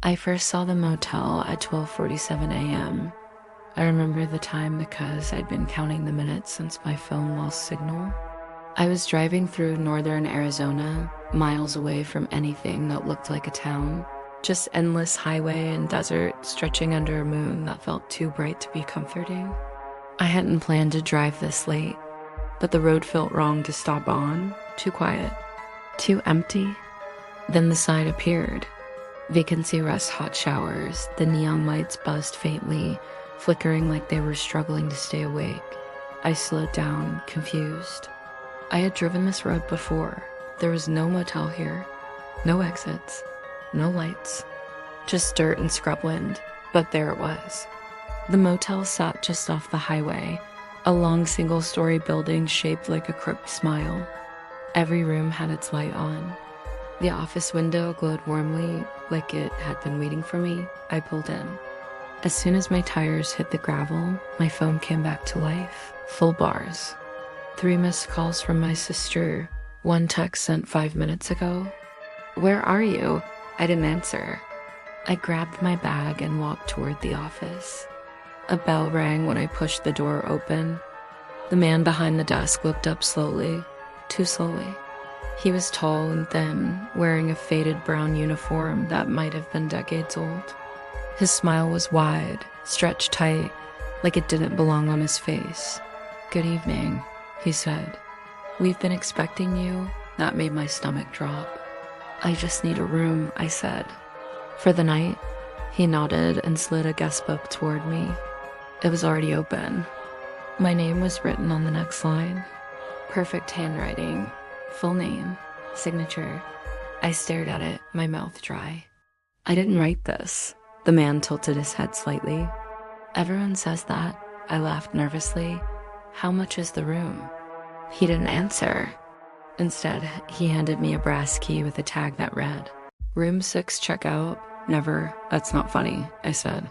I first saw the motel at 12:47 a.m. I remember the time because I'd been counting the minutes since my phone lost signal. I was driving through northern Arizona, miles away from anything that looked like a town. Just endless highway and desert stretching under a moon that felt too bright to be comforting. I hadn't planned to drive this late, but the road felt wrong to stop on. Too quiet, too empty. Then the sign appeared. Vacancy rest hot showers. The neon lights buzzed faintly, flickering like they were struggling to stay awake. I slowed down, confused. I had driven this road before. There was no motel here, no exits, no lights, just dirt and scrubland, but there it was. The motel sat just off the highway, a long single-story building shaped like a crooked smile. Every room had its light on. The office window glowed warmly, like it had been waiting for me. I pulled in. As soon as my tires hit the gravel, my phone came back to life. Full bars. 3 missed calls from my sister. 1 text sent 5 minutes ago. "Where are you?" I didn't answer. I grabbed my bag and walked toward the office. A bell rang when I pushed the door open. The man behind the desk looked up slowly, too slowly. He was tall and thin, wearing a faded brown uniform that might have been decades old. His smile was wide, stretched tight, like it didn't belong on his face. "Good evening," he said. "We've been expecting you." That made my stomach drop. "I just need a room," I said. "For the night?" He nodded and slid a guest book toward me. It was already open. My name was written on the next line. Perfect handwriting. Full name. Signature. I stared at it, my mouth dry. "I didn't write this." The man tilted his head slightly. "Everyone says that." I laughed nervously. "How much is the room?" He didn't answer. Instead, he handed me a brass key with a tag that read, "Room 6 checkout. Never. That's not funny," I said.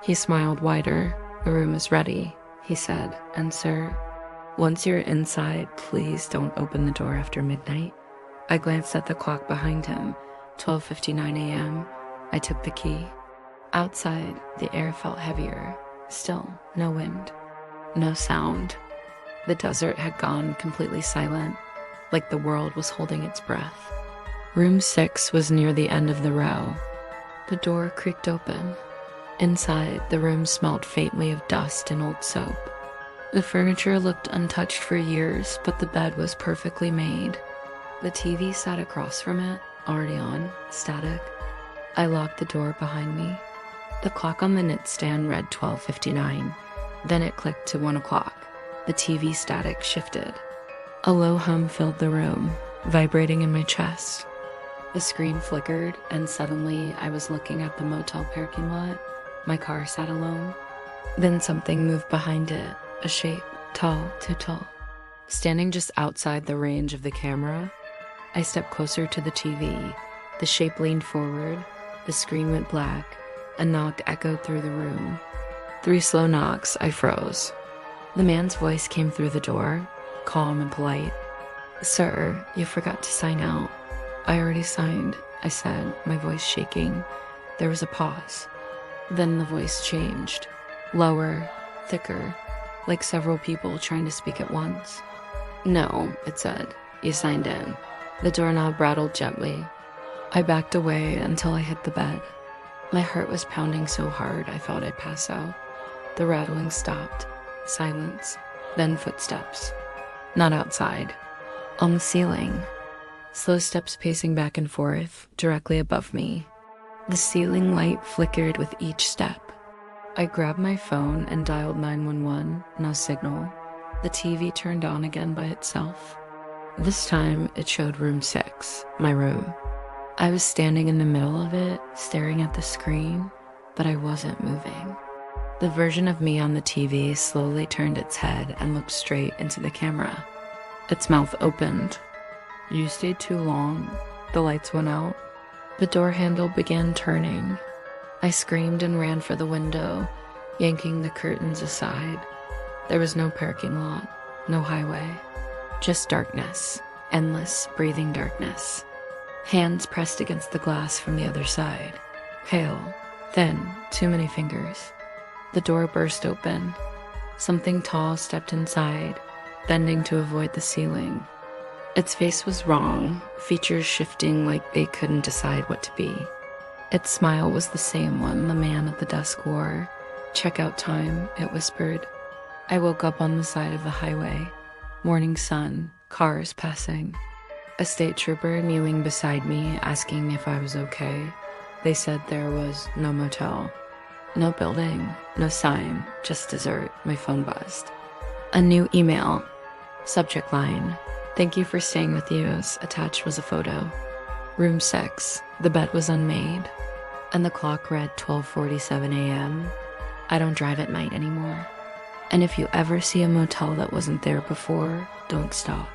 He smiled wider. "The room is ready," he said. "And sir, once you're inside, please don't open the door after midnight." I glanced at the clock behind him. 12:59 a.m. I took the key. Outside, the air felt heavier. Still, no wind. No sound. The desert had gone completely silent, like the world was holding its breath. Room 6 was near the end of the row. The door creaked open. Inside, the room smelled faintly of dust and old soap. The furniture looked untouched for years, but the bed was perfectly made. The TV sat across from it, already on, static. I locked the door behind me. The clock on the nightstand read 12:59. Then it clicked to 1 o'clock. The TV static shifted. A low hum filled the room, vibrating in my chest. The screen flickered, and suddenly I was looking at the motel parking lot. My car sat alone. Then something moved behind it, a shape, tall, too tall. Standing just outside the range of the camera, I stepped closer to the TV. The shape leaned forward. The screen went black. A knock echoed through the room. 3 slow knocks. I froze. The man's voice came through the door, calm and polite. "Sir, you forgot to sign out." "I already signed," I said, my voice shaking. There was a pause. Then the voice changed. Lower, thicker, like several people trying to speak at once. "No," it said. "You signed in." The doorknob rattled gently. I backed away until I hit the bed. My heart was pounding so hard I thought I'd pass out. The rattling stopped. Silence. Then footsteps. Not outside. On the ceiling. Slow steps pacing back and forth, directly above me. The ceiling light flickered with each step. I grabbed my phone and dialed 911, no signal. The TV turned on again by itself. This time, it showed room 6, my room. I was standing in the middle of it, staring at the screen, but I wasn't moving. The version of me on the TV slowly turned its head and looked straight into the camera. Its mouth opened. "You stayed too long." The lights went out. The door handle began turning. I screamed and ran for the window, yanking the curtains aside. There was no parking lot, no highway, just darkness, endless, breathing darkness. Hands pressed against the glass from the other side. Pale, thin, too many fingers. The door burst open. Something tall stepped inside, bending to avoid the ceiling. Its face was wrong, features shifting like they couldn't decide what to be. Its smile was the same one the man at the desk wore. "Checkout time," it whispered. I woke up on the side of the highway. Morning sun, cars passing. A state trooper kneeling beside me, asking if I was okay. They said there was no motel. No building, no sign, just dessert. My phone buzzed. A new email. Subject line: "Thank you for staying with us." Attached was a photo. Room 6. The bed was unmade. And the clock read 12:47 a.m. I don't drive at night anymore. And if you ever see a motel that wasn't there before, don't stop.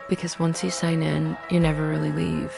Because once you sign in, you never really leave.